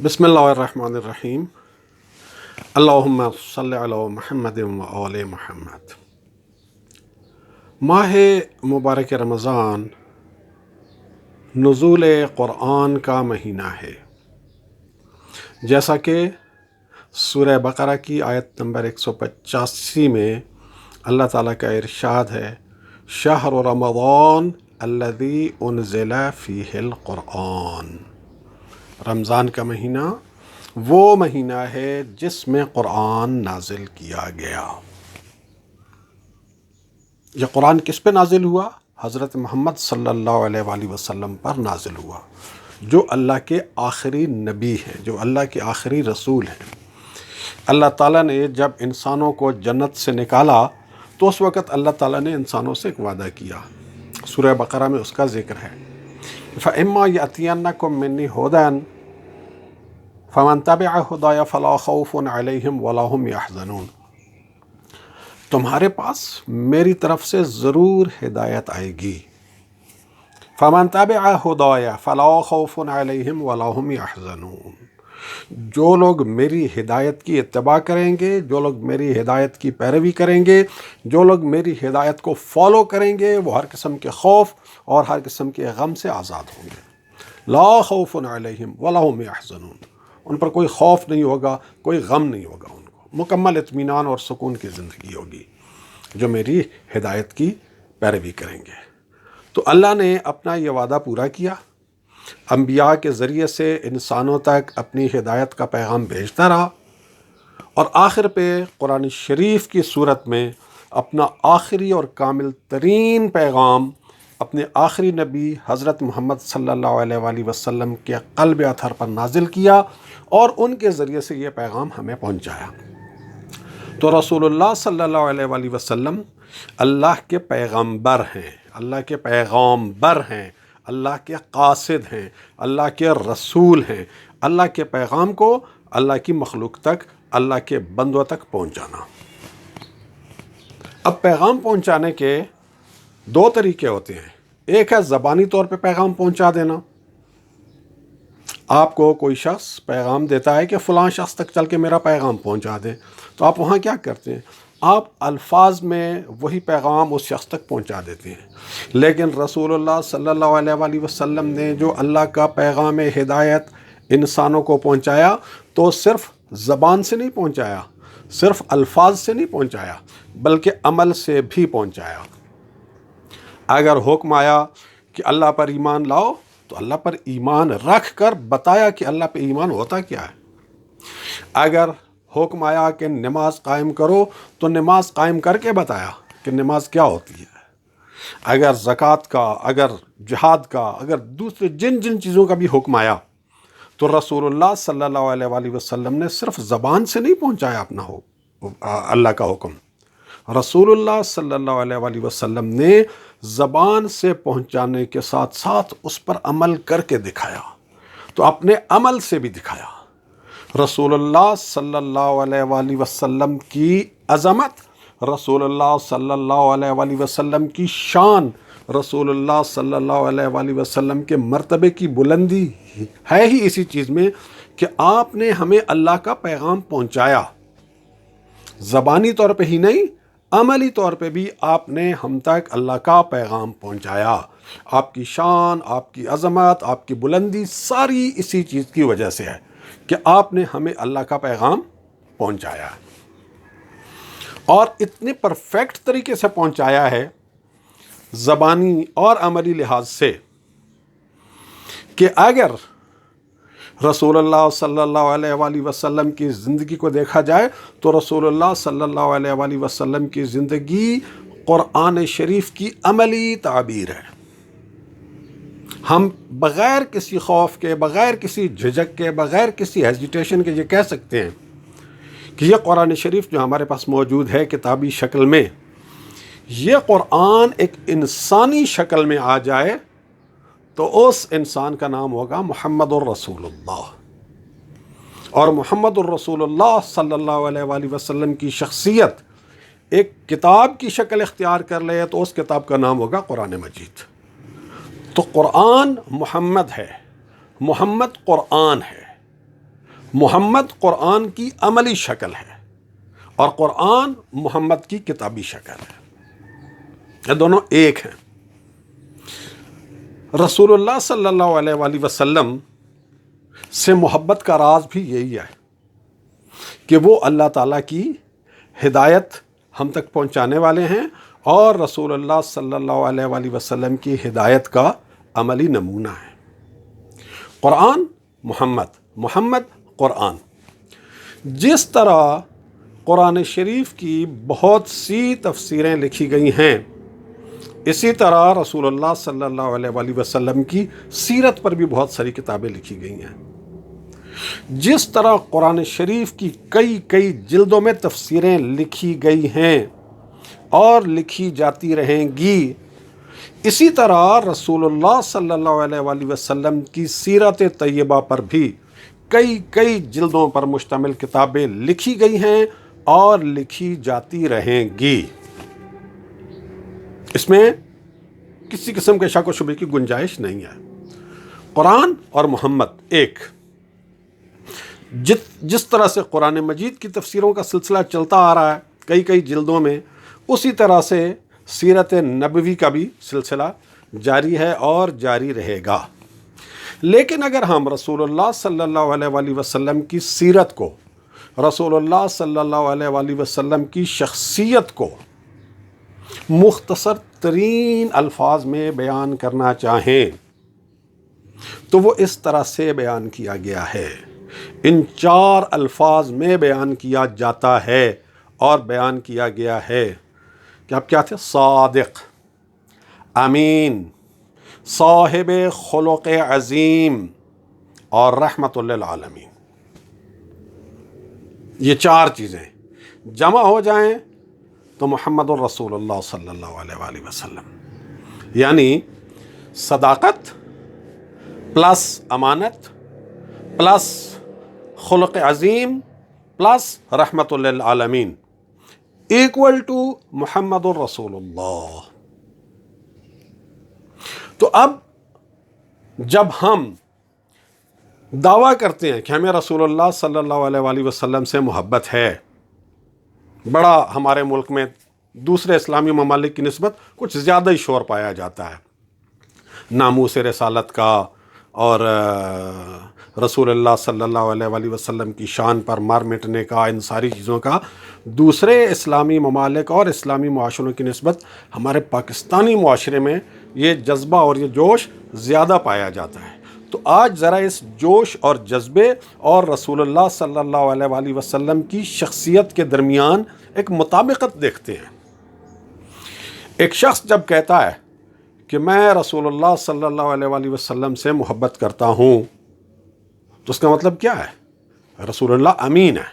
بسم اللہ الرحمن الرحیم۔ اللہم صلی علی محمد و آل محمد۔ ماہ مبارک رمضان نزول قرآن کا مہینہ ہے، جیسا کہ سورہ بقرہ کی آیت نمبر 185 میں اللہ تعالیٰ کا ارشاد ہے، شہر رمضان الذی انزل فیہ القرآن۔ رمضان کا مہینہ وہ مہینہ ہے جس میں قرآن نازل کیا گیا۔ یہ قرآن کس پہ نازل ہوا؟ حضرت محمد صلی اللہ علیہ وآلہ وسلم پر نازل ہوا، جو اللہ کے آخری نبی ہیں، جو اللہ کے آخری رسول ہیں۔ اللہ تعالیٰ نے جب انسانوں کو جنت سے نکالا تو اس وقت اللہ تعالیٰ نے انسانوں سے ایک وعدہ کیا، سورہ بقرہ میں اس کا ذکر ہے، فَإِمَّا يَأْتِيَنَّكُم مِّنِّي هُدًى فَمَن تَبِعَ هُدَايَ فَلَا خَوْفٌ عَلَيْهِمْ وَلَا هُمْ يَحْزَنُونَ۔ تمہارے پاس میری طرف سے ضرور ہدایت آئے گی۔ فَمَن تَبِعَ هُدَايَ فَلَا خَوْفٌ عَلَيْهِمْ وَلَا هُمْ يَحْزَنُونَ۔ جو لوگ میری ہدایت کی اتباع کریں گے، جو لوگ میری ہدایت کی پیروی کریں گے، جو لوگ میری ہدایت کو فالو کریں گے، وہ ہر قسم کے خوف اور ہر قسم کے غم سے آزاد ہوں گے۔ لا خوف علیہم ولا هم يحزنون۔ ان پر کوئی خوف نہیں ہوگا، کوئی غم نہیں ہوگا، ان کو مکمل اطمینان اور سکون کی زندگی ہوگی جو میری ہدایت کی پیروی کریں گے۔ تو اللہ نے اپنا یہ وعدہ پورا کیا، انبیاء کے ذریعے سے انسانوں تک اپنی ہدایت کا پیغام بھیجتا رہا، اور آخر پہ قرآن شریف کی صورت میں اپنا آخری اور کامل ترین پیغام اپنے آخری نبی حضرت محمد صلی اللہ علیہ وآلہ وسلم کے قلب اطہر پر نازل کیا، اور ان کے ذریعے سے یہ پیغام ہمیں پہنچایا۔ تو رسول اللہ صلی اللہ علیہ وآلہ وسلم اللہ کے پیغمبر ہیں، اللہ کے پیغامبر ہیں، اللہ کے قاصد ہیں، اللہ کے رسول ہیں۔ اللہ کے پیغام کو اللہ کی مخلوق تک، اللہ کے بندوں تک پہنچانا۔ اب پیغام پہنچانے کے دو طریقے ہوتے ہیں۔ ایک ہے زبانی طور پہ پیغام پہنچا دینا۔ آپ کو کوئی شخص پیغام دیتا ہے کہ فلاں شخص تک چل کے میرا پیغام پہنچا دے، تو آپ وہاں کیا کرتے ہیں؟ آپ الفاظ میں وہی پیغام اس شخص تک پہنچا دیتے ہیں۔ لیکن رسول اللہ صلی اللہ علیہ وآلہ وسلم نے جو اللہ کا پیغام ہدایت انسانوں کو پہنچایا، تو صرف زبان سے نہیں پہنچایا، صرف الفاظ سے نہیں پہنچایا، بلکہ عمل سے بھی پہنچایا۔ اگر حکم آیا کہ اللہ پر ایمان لاؤ، تو اللہ پر ایمان رکھ کر بتایا کہ اللہ پہ ایمان ہوتا کیا ہے۔ اگر حکم آیا کہ نماز قائم کرو، تو نماز قائم کر کے بتایا کہ نماز کیا ہوتی ہے۔ اگر زکوٰۃ کا، اگر جہاد کا، اگر دوسرے جن جن چیزوں کا بھی حکم آیا، تو رسول اللہ صلی اللہ علیہ وآلہ وسلم نے صرف زبان سے نہیں پہنچایا اپنا اللہ کا حکم۔ رسول اللہ صلی اللہ علیہ وآلہ وسلم نے زبان سے پہنچانے کے ساتھ ساتھ اس پر عمل کر کے دکھایا، تو اپنے عمل سے بھی دکھایا۔ رسول اللہ صلی اللہ علیہ وآلہ وسلم کی عظمت، رسول اللہ صلی اللہ علیہ وآلہ وسلم کی شان، رسول اللہ صلی اللہ علیہ وآلہ وسلم کے مرتبے کی بلندی ہے ہی اسی چیز میں کہ آپ نے ہمیں اللہ کا پیغام پہنچایا۔ زبانی طور پہ ہی نہیں، عملی طور پہ بھی آپ نے ہم تک اللہ کا پیغام پہنچایا۔ آپ کی شان، آپ کی عظمت، آپ کی بلندی ساری اسی چیز کی وجہ سے ہے کہ آپ نے ہمیں اللہ کا پیغام پہنچایا، اور اتنے پرفیکٹ طریقے سے پہنچایا ہے زبانی اور عملی لحاظ سے کہ اگر رسول اللہ صلی اللہ علیہ وآلہ وسلم کی زندگی کو دیکھا جائے، تو رسول اللہ صلی اللہ علیہ وآلہ وسلم کی زندگی قرآن شریف کی عملی تعبیر ہے۔ ہم بغیر کسی خوف کے، بغیر کسی جھجک کے، بغیر کسی ہیزیٹیشن کے یہ کہہ سکتے ہیں کہ یہ قرآن شریف جو ہمارے پاس موجود ہے کتابی شکل میں، یہ قرآن ایک انسانی شکل میں آ جائے تو اس انسان کا نام ہوگا محمد الرسول اللہ۔ اور محمد الرسول اللہ صلی اللہ علیہ وآلہ وسلم کی شخصیت ایک کتاب کی شکل اختیار کر لے تو اس کتاب کا نام ہوگا قرآن مجید۔ تو قرآن محمد ہے، محمد قرآن ہے، محمد قرآن کی عملی شکل ہے اور قرآن محمد کی کتابی شکل ہے، یہ دونوں ایک ہیں۔ رسول اللہ صلی اللہ علیہ وآلہ وسلم سے محبت کا راز بھی یہی ہے کہ وہ اللہ تعالیٰ کی ہدایت ہم تک پہنچانے والے ہیں اور رسول اللہ صلی اللہ علیہ وآلہ وسلم کی ہدایت کا عملی نمونہ ہے۔ قرآن محمد، محمد قرآن۔ جس طرح قرآن شریف کی بہت سی تفسیریں لکھی گئی ہیں، اسی طرح رسول اللہ صلی اللہ علیہ وآلہ وسلم کی سیرت پر بھی بہت ساری کتابیں لکھی گئی ہیں۔ جس طرح قرآن شریف کی کئی جلدوں میں تفسیریں لکھی گئی ہیں اور لکھی جاتی رہیں گی، اسی طرح رسول اللہ صلی اللہ علیہ وآلہ وسلم کی سیرت طیبہ پر بھی کئی جلدوں پر مشتمل کتابیں لکھی گئی ہیں اور لکھی جاتی رہیں گی۔ اس میں کسی قسم کے شک و شبے کی گنجائش نہیں ہے۔ قرآن اور محمد ایک۔ جس طرح سے قرآن مجید کی تفسیروں کا سلسلہ چلتا آ رہا ہے کئی جلدوں میں، اسی طرح سے سیرت نبوی کا بھی سلسلہ جاری ہے اور جاری رہے گا۔ لیکن اگر ہم رسول اللہ صلی اللہ علیہ وآلہ وسلم کی سیرت کو، رسول اللہ صلی اللہ علیہ وآلہ وسلم کی شخصیت کو مختصر ترین الفاظ میں بیان کرنا چاہیں تو وہ اس طرح سے بیان کیا گیا ہے۔ ان 4 الفاظ میں بیان کیا جاتا ہے اور بیان کیا گیا ہے کہ اب کیا تھے؟ صادق، امین، صاحب خلق عظیم اور رحمت للعالمین۔ یہ 4 چیزیں جمع ہو جائیں تو محمد الرسول اللہ صلی اللہ علیہ وآلہ وسلم، یعنی صداقت پلس امانت پلس خلق عظیم پلس رحمت للعالمین ایکول ٹو محمد الرسول اللہ۔ تو اب جب ہم دعویٰ کرتے ہیں کہ ہمیں رسول اللہ صلی اللہ علیہ وآلہ وسلم سے محبت ہے، بڑا ہمارے ملک میں دوسرے اسلامی ممالک کی نسبت کچھ زیادہ ہی شور پایا جاتا ہے ناموس رسالت کا اور رسول اللہ صلی اللہ علیہ وآلہ وسلم کی شان پر مار مٹنے کا، ان ساری چیزوں کا دوسرے اسلامی ممالک اور اسلامی معاشروں کی نسبت ہمارے پاکستانی معاشرے میں یہ جذبہ اور یہ جوش زیادہ پایا جاتا ہے۔ تو آج ذرا اس جوش اور جذبے اور رسول اللہ صلی اللہ علیہ وآلہ وسلم کی شخصیت کے درمیان ایک مطابقت دیکھتے ہیں۔ ایک شخص جب کہتا ہے کہ میں رسول اللہ صلی اللہ علیہ وآلہ وسلم سے محبت کرتا ہوں تو اس کا مطلب کیا ہے؟ رسول اللہ امین ہے۔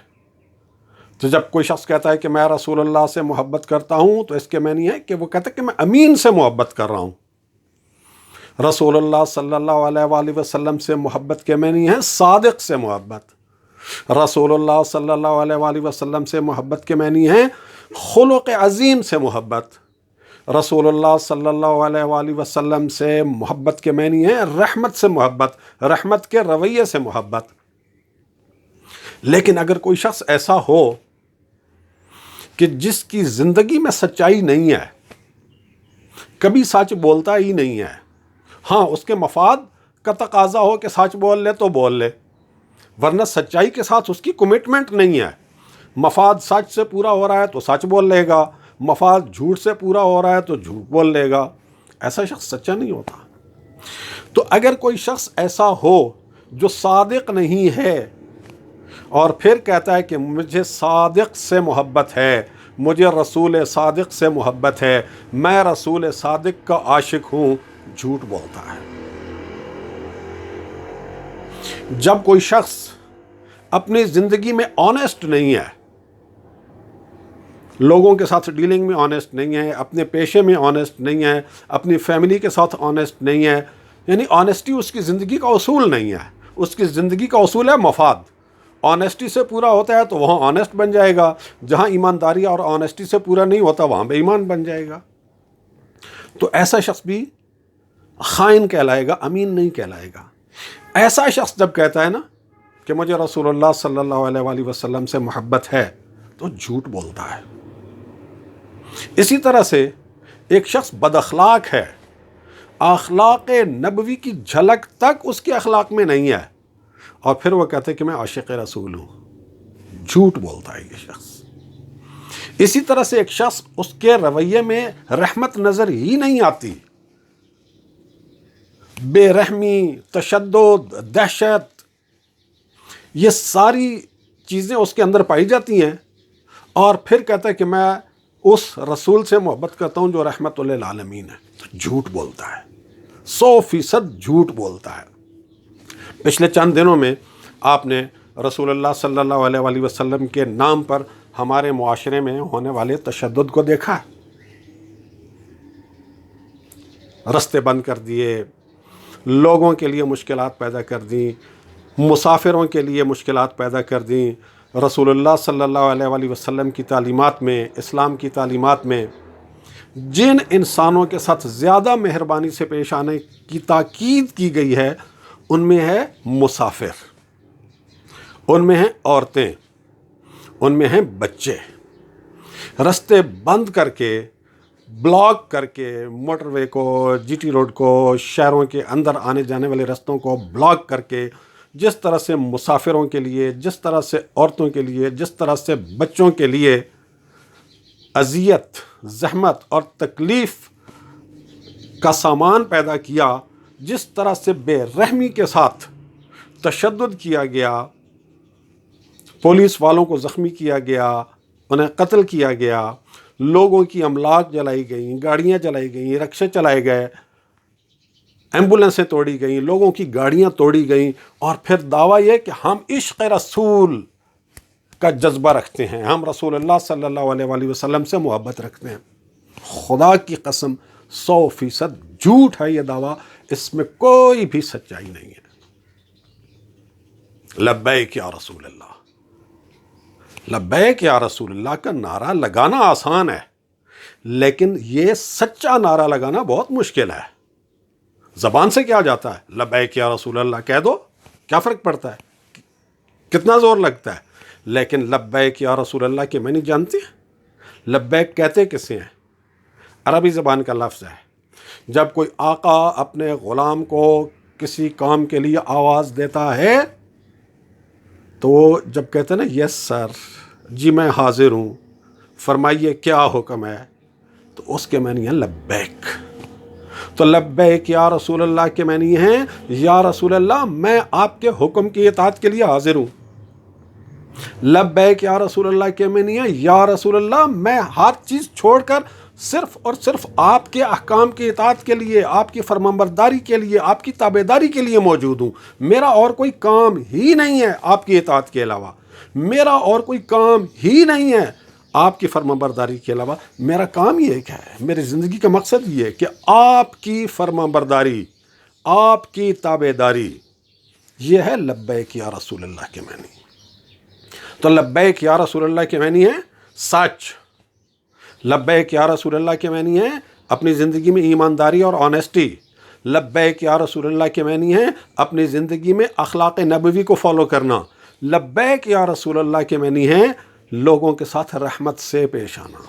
تو جب کوئی شخص کہتا ہے کہ میں رسول اللہ سے محبت کرتا ہوں تو اس کے معنی ہے کہ وہ کہتا ہے کہ میں امین سے محبت کر رہا ہوں۔ رسول اللہ صلی اللہ علیہ وآلہ وسلم سے محبت کے معنی ہے صادق سے محبت۔ رسول اللہ صلی اللہ علیہ وآلہ وسلم سے محبت کے معنی ہے خلق عظیم سے محبت۔ رسول اللہ صلی اللہ علیہ وآلہ وسلم سے محبت کے معنی ہے رحمت سے محبت، رحمت کے رویے سے محبت۔ لیکن اگر کوئی شخص ایسا ہو کہ جس کی زندگی میں سچائی نہیں ہے، کبھی سچ بولتا ہی نہیں ہے، ہاں اس کے مفاد کا تقاضا ہو کہ سچ بول لے تو بول لے، ورنہ سچائی کے ساتھ اس کی کمٹمنٹ نہیں ہے، مفاد سچ سے پورا ہو رہا ہے تو سچ بول لے گا، مفاد جھوٹ سے پورا ہو رہا ہے تو جھوٹ بول لے گا، ایسا شخص سچا نہیں ہوتا۔ تو اگر کوئی شخص ایسا ہو جو صادق نہیں ہے اور پھر کہتا ہے کہ مجھے صادق سے محبت ہے، مجھے رسول صادق سے محبت ہے، میں رسول صادق کا عاشق ہوں، جھوٹ بولتا ہے۔ جب کوئی شخص اپنی زندگی میں آنیسٹ نہیں ہے، لوگوں کے ساتھ ڈیلنگ میں آنیسٹ نہیں ہے، اپنے پیشے میں آنیسٹ نہیں ہے، اپنی فیملی کے ساتھ آنیسٹ نہیں ہے، یعنی آنیسٹی اس کی زندگی کا اصول نہیں ہے، اس کی زندگی کا اصول ہے مفاد۔ آنیسٹی سے پورا ہوتا ہے تو وہاں آنیسٹ بن جائے گا، جہاں ایمانداری اور آنیسٹی سے پورا نہیں ہوتا وہاں بے ایمان بن جائے گا۔ تو ایسا شخص بھی خائن کہلائے گا، امین نہیں کہلائے گا۔ ایسا شخص جب کہتا ہے نا کہ مجھے رسول اللہ صلی اللہ علیہ وآلہ وسلم سے محبت ہے تو جھوٹ بولتا ہے۔ اسی طرح سے ایک شخص بد اخلاق ہے، اخلاق نبوی کی جھلک تک اس کے اخلاق میں نہیں ہے، اور پھر وہ کہتے ہیں کہ میں عاشق رسول ہوں، جھوٹ بولتا ہے یہ شخص۔ اسی طرح سے ایک شخص، اس کے رویے میں رحمت نظر ہی نہیں آتی، بے رحمی، تشدد، دہشت، یہ ساری چیزیں اس کے اندر پائی جاتی ہیں، اور پھر کہتا ہے کہ میں اس رسول سے محبت کرتا ہوں جو رحمت للعالمین ہے، تو جھوٹ بولتا ہے، 100% جھوٹ بولتا ہے۔ پچھلے چند دنوں میں آپ نے رسول اللہ صلی اللہ علیہ وآلہ وسلم کے نام پر ہمارے معاشرے میں ہونے والے تشدد کو دیکھا، رستے بند کر دیے، لوگوں کے لیے مشکلات پیدا کر دیں، مسافروں کے لیے مشکلات پیدا کر دیں۔ رسول اللہ صلی اللہ علیہ وآلہ وسلم کی تعلیمات میں، اسلام کی تعلیمات میں جن انسانوں کے ساتھ زیادہ مہربانی سے پیش آنے کی تاکید کی گئی ہے، ان میں ہے مسافر، ان میں ہیں عورتیں، ان میں ہیں بچے۔ رستے بند کر کے، بلاک کر کے، موٹر وے کو، جی ٹی روڈ کو، شہروں کے اندر آنے جانے والے رستوں کو بلاک کر کے، جس طرح سے مسافروں کے لیے، جس طرح سے عورتوں کے لیے، جس طرح سے بچوں کے لیے اذیت، زحمت اور تکلیف کا سامان پیدا کیا، جس طرح سے بے رحمی کے ساتھ تشدد کیا گیا، پولیس والوں کو زخمی کیا گیا، انہیں قتل کیا گیا، لوگوں کی املاک جلائی گئیں، گاڑیاں جلائی گئیں، رکشے چلائے گئے، ایمبولینسیں توڑی گئیں، لوگوں کی گاڑیاں توڑی گئیں، اور پھر دعویٰ یہ کہ ہم عشق رسول کا جذبہ رکھتے ہیں، ہم رسول اللہ صلی اللہ علیہ وآلہ وسلم سے محبت رکھتے ہیں۔ خدا کی قسم 100% جھوٹ ہے یہ دعویٰ، اس میں کوئی بھی سچائی نہیں ہے۔ لبیک یا رسول اللہ، لبیک یا رسول اللہ کا نعرہ لگانا آسان ہے، لیکن یہ سچا نعرہ لگانا بہت مشکل ہے۔ زبان سے کیا جاتا ہے؟ لبیک یا رسول اللہ کہہ دو، کیا فرق پڑتا ہے، کتنا زور لگتا ہے، لیکن لبیک یا رسول اللہ کے معنی جانتے ہیں؟ لبیک کہتے کسے ہیں؟ عربی زبان کا لفظ ہے۔ جب کوئی آقا اپنے غلام کو کسی کام کے لیے آواز دیتا ہے تو وہ جب کہتے ہیں نا یس سر، جی میں حاضر ہوں، فرمائیے کیا حکم ہے، تو اس کے معنی ہے لبیک۔ تو لبیک یا رسول اللہ کے معنی ہیں یا رسول اللہ میں آپ کے حکم کی اطاعت کے لیے حاضر ہوں۔ لبیک یا رسول اللہ کے معنی ہے یا رسول اللہ میں ہر چیز چھوڑ کر صرف اور صرف آپ کے احکام کی اطاعت کے لیے، آپ کی فرمانبرداری کے لیے، آپ کی تابعداری کے لیے موجود ہوں۔ میرا اور کوئی کام ہی نہیں ہے آپ کی اطاعت کے علاوہ، میرا اور کوئی کام ہی نہیں ہے آپ کی فرمانبرداری کے علاوہ۔ میرا کام یہ کیا ہے، میری زندگی کا مقصد یہ ہے کہ آپ کی فرمانبرداری، آپ کی تابعداری، یہ ہے لبیک یا رسول اللہ کے معنی۔ تو لبیک یا رسول اللہ کے معنی ہے سچ، لبیک یا رسول اللہ کے معنی ہے اپنی زندگی میں ایمانداری اور آنیسٹی، لبیک یا رسول اللہ کے معنی ہے اپنی زندگی میں اخلاق نبوی کو فالو کرنا، لبیک یا رسول اللہ کے معنی ہے لوگوں کے ساتھ رحمت سے پیش آنا،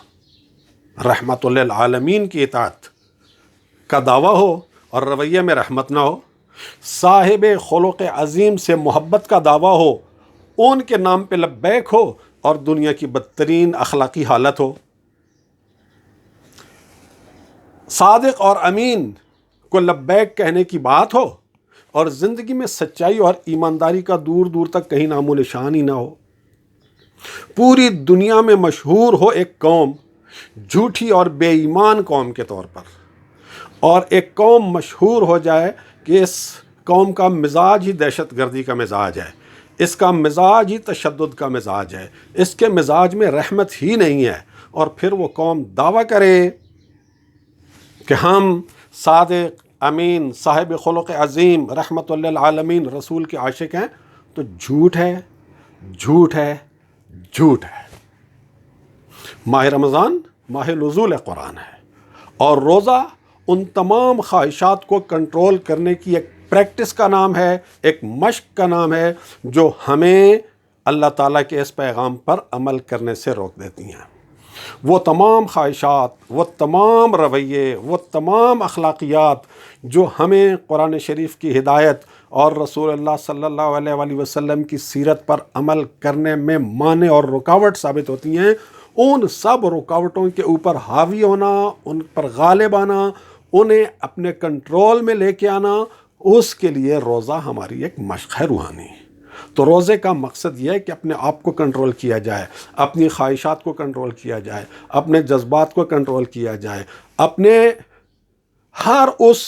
رحمت للعالمین کی اطاعت کا دعویٰ ہو اور رویے میں رحمت نہ ہو، صاحب خلق عظیم سے محبت کا دعویٰ ہو، ان کے نام پہ لبیک ہو، اور دنیا کی بدترین اخلاقی حالت ہو۔ صادق اور امین کو لبیک کہنے کی بات ہو، اور زندگی میں سچائی اور ایمانداری کا دور دور تک کہیں نام و نشان ہی نہ ہو۔ پوری دنیا میں مشہور ہو ایک قوم جھوٹی اور بے ایمان قوم کے طور پر، اور ایک قوم مشہور ہو جائے کہ اس قوم کا مزاج ہی دہشت گردی کا مزاج ہے، اس کا مزاج ہی تشدد کا مزاج ہے، اس کے مزاج میں رحمت ہی نہیں ہے، اور پھر وہ قوم دعویٰ کرے کہ ہم صادق، امین، صاحب خلق عظیم، رحمت للعالمین رسول کے عاشق ہیں، تو جھوٹ ہے، جھوٹ ہے، جھوٹ ہے۔ ماہ رمضان ماہ نزول قرآن ہے، اور روزہ ان تمام خواہشات کو کنٹرول کرنے کی ایک پریکٹس کا نام ہے، ایک مشق کا نام ہے، جو ہمیں اللہ تعالیٰ کے اس پیغام پر عمل کرنے سے روک دیتی ہیں۔ وہ تمام خواہشات، وہ تمام رویے، وہ تمام اخلاقیات جو ہمیں قرآن شریف کی ہدایت اور رسول اللہ صلی اللہ علیہ وآلہ وسلم کی سیرت پر عمل کرنے میں مانع اور رکاوٹ ثابت ہوتی ہیں، ان سب رکاوٹوں کے اوپر حاوی ہونا، ان پر غالب آنا، انہیں اپنے کنٹرول میں لے کے آنا، اس کے لیے روزہ ہماری ایک مشق ہے روحانی۔ تو روزے کا مقصد یہ ہے کہ اپنے آپ کو کنٹرول کیا جائے، اپنی خواہشات کو کنٹرول کیا جائے، اپنے جذبات کو کنٹرول کیا جائے، اپنے ہر اس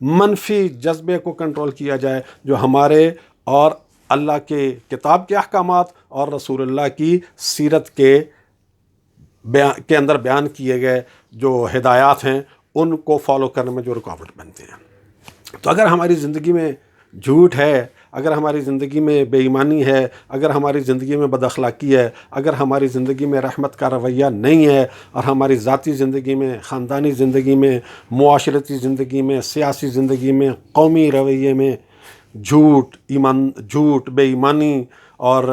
منفی جذبے کو کنٹرول کیا جائے جو ہمارے اور اللہ کے کتاب کے احکامات اور رسول اللہ کی سیرت کے اندر بیان کیے گئے جو ہدایات ہیں ان کو فالو کرنے میں جو رکاوٹ بنتے ہیں۔ تو اگر ہماری زندگی میں جھوٹ ہے، اگر ہماری زندگی میں بے ایمانی ہے، اگر ہماری زندگی میں بد اخلاقی ہے، اگر ہماری زندگی میں رحمت کا رویہ نہیں ہے، اور ہماری ذاتی زندگی میں، خاندانی زندگی میں، معاشرتی زندگی میں، سیاسی زندگی میں، قومی رویے میں جھوٹ، بے ایمانی اور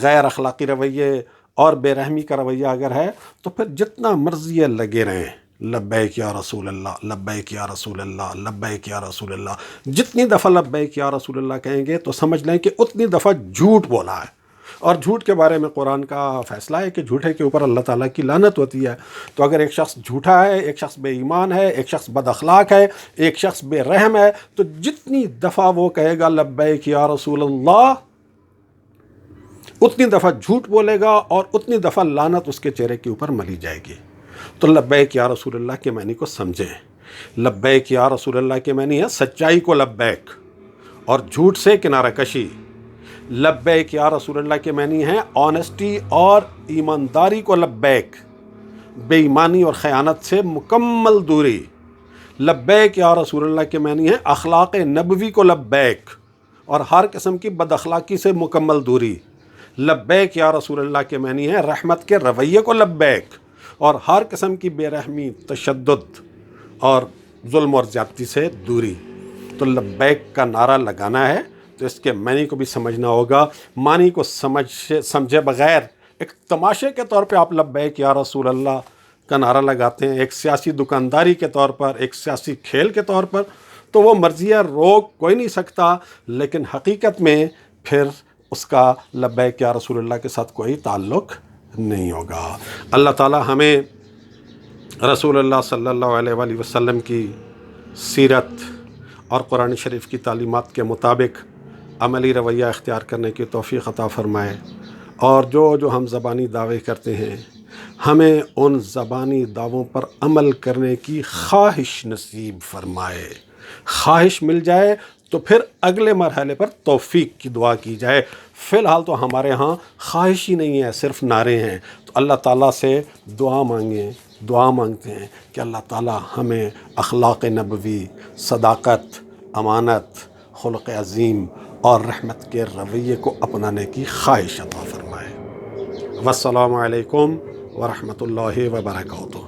غیر اخلاقی رویے اور بے رحمی کا رویہ اگر ہے، تو پھر جتنا مرضی ہے لگے رہیں، لبیک یا رسول اللہ، لبیک یا رسول اللہ، لبیک یا رسول اللہ۔ جتنی دفعہ لبیک یا رسول اللہ کہیں گے تو سمجھ لیں کہ اتنی دفعہ جھوٹ بولا ہے، اور جھوٹ کے بارے میں قرآن کا فیصلہ ہے کہ جھوٹے کے اوپر اللہ تعالیٰ کی لعنت ہوتی ہے۔ تو اگر ایک شخص جھوٹا ہے، ایک شخص بے ایمان ہے، ایک شخص بد اخلاق ہے، ایک شخص بے رحم ہے، تو جتنی دفعہ وہ کہے گا لبیک یا رسول اللہ، اتنی دفعہ جھوٹ بولے گا اور اتنی دفعہ لعنت اس کے چہرے کے اوپر ملی جائے گی۔ تو لبیک یا رسول اللہ کے معنی کو سمجھیں۔ لبیک یا رسول اللہ کے معنی ہے سچائی کو لبیک اور جھوٹ سے کنارہ کشی۔ لبیک یا رسول اللہ کے معنی ہے آنیسٹی اور ایمانداری کو لبیک، بے ایمانی اور خیانت سے مکمل دوری۔ لبیک یا رسول اللہ کے معنی ہے اخلاق نبوی کو لبیک اور ہر قسم کی بد اخلاقی سے مکمل دوری۔ لبیک یا رسول اللہ کے معنی ہے رحمت کے رویے کو لبیک اور ہر قسم کی بے رحمی، تشدد اور ظلم اور زیادتی سے دوری۔ تو لبیک کا نعرہ لگانا ہے تو اس کے معنی کو بھی سمجھنا ہوگا۔ معنی کو سمجھے بغیر ایک تماشے کے طور پہ آپ لبیک یا رسول اللہ کا نعرہ لگاتے ہیں، ایک سیاسی دکانداری کے طور پر، ایک سیاسی کھیل کے طور پر، تو وہ مرضیہ روک کوئی نہیں سکتا، لیکن حقیقت میں پھر اس کا لبیک یا رسول اللہ کے ساتھ کوئی تعلق نہیں ہوگا۔ اللہ تعالی ہمیں رسول اللہ صلی اللہ علیہ وآلہ وسلم کی سیرت اور قرآن شریف کی تعلیمات کے مطابق عملی رویہ اختیار کرنے کی توفیق عطا فرمائے، اور جو ہم زبانی دعوے کرتے ہیں ہمیں ان زبانی دعووں پر عمل کرنے کی خواہش نصیب فرمائے۔ خواہش مل جائے تو پھر اگلے مرحلے پر توفیق کی دعا کی جائے۔ فی الحال تو ہمارے ہاں خواہش ہی نہیں ہے، صرف نعرے ہیں۔ تو اللہ تعالیٰ سے دعا مانگتے ہیں کہ اللہ تعالیٰ ہمیں اخلاق نبوی، صداقت، امانت، خلق عظیم اور رحمت کے رویے کو اپنانے کی خواہش عطا فرمائے۔ والسلام علیکم ورحمۃ اللہ وبرکاتہ۔